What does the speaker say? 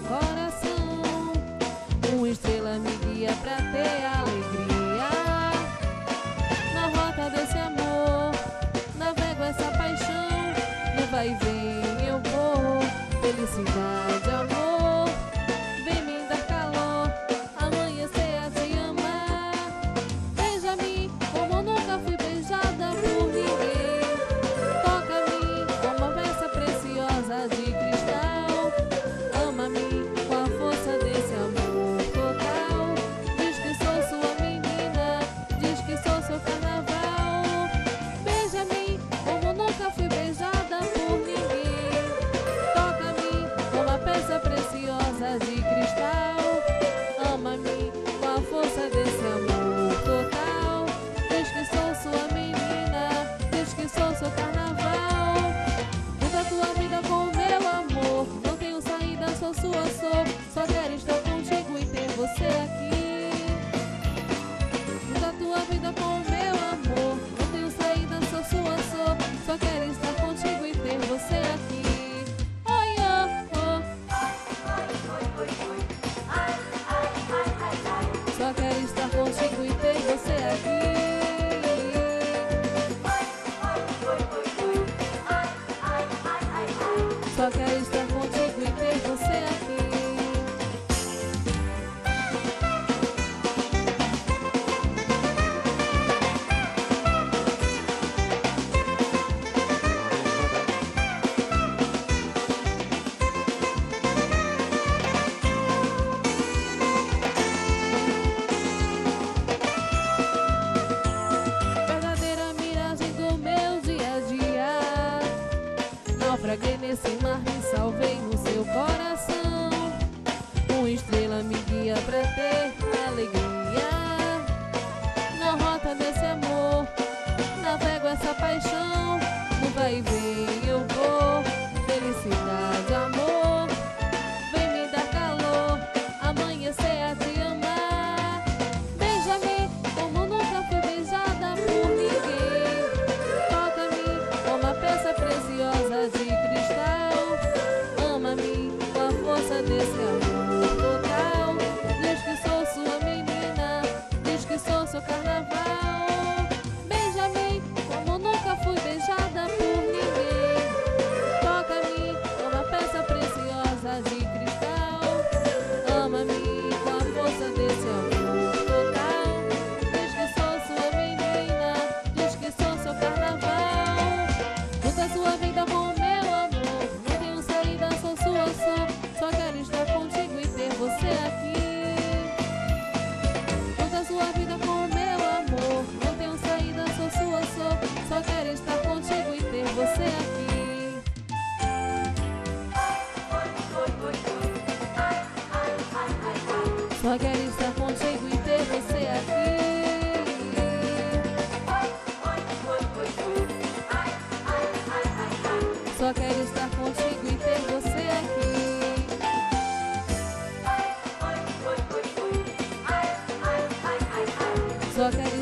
coração. Uma estrela me guia pra ter alegria. Na rota desse amor, navego essa paixão. No vai e vem eu vou, felicidade, amor. Vem me dar calor, amanhecer a te amar. Beija-me como nunca fui beijada por ninguém. Toca-me como uma peça preciosa de cristal. Ama-me com a força desse amor total. Diz que sou sua menina, diz que sou seu carnaval. Beija-me como nunca fui beijada por ninguém. Toca-me como uma peça preciosa de cristal. Ama-me com a força desse amor total. Diz que sou sua menina, diz que sou seu carnaval. Muda a tua vida com o meu amor. Não tenho saída, sou sua, sou. Só quero estar contigo e ter você aqui. Muda a tua vida com o meu amor. Não tenho saída, sou sua, sou. Só quero estar contigo e ter você aqui. Oi, oh, oh. Só quero estar contigo e ter você aqui. Só quero estar contigo e ter você aqui. Verdadeira miragem do meu dia a dia. Naufraguei nesse mar, me salvei no seu coração. Uma estrela me guia pra ter alegria. Na rota desse amor, navego essa paixão. No vai e vem eu vou, felicidade, amor. Vem me dar calor, amanhecer a te amar. Beija-me como nunca fui beijada por ninguém. Toca-me como uma peça preciosa de cristal. Ama-me com a força desse amor total. Diz que sou sua menina, diz que sou seu carnaval. Beija-me como nunca fui beijada por ninguém. Toca-me como uma peça preciosa de cristal. Ama-me com a força desse amor total. Diz que sou sua menina, diz que sou seu carnaval. Muda a sua vida com o meu amor. Não tenho saída, sou sua, sou. Só quero estar contigo e ter você aqui. Muda a sua vida com o meu amor. Não tenho saída, sou sua, sou. Só quero estar contigo e ter você aqui. Só quero estar contigo e ter você aqui. Só quero estar contigo e ter você aqui. Só quero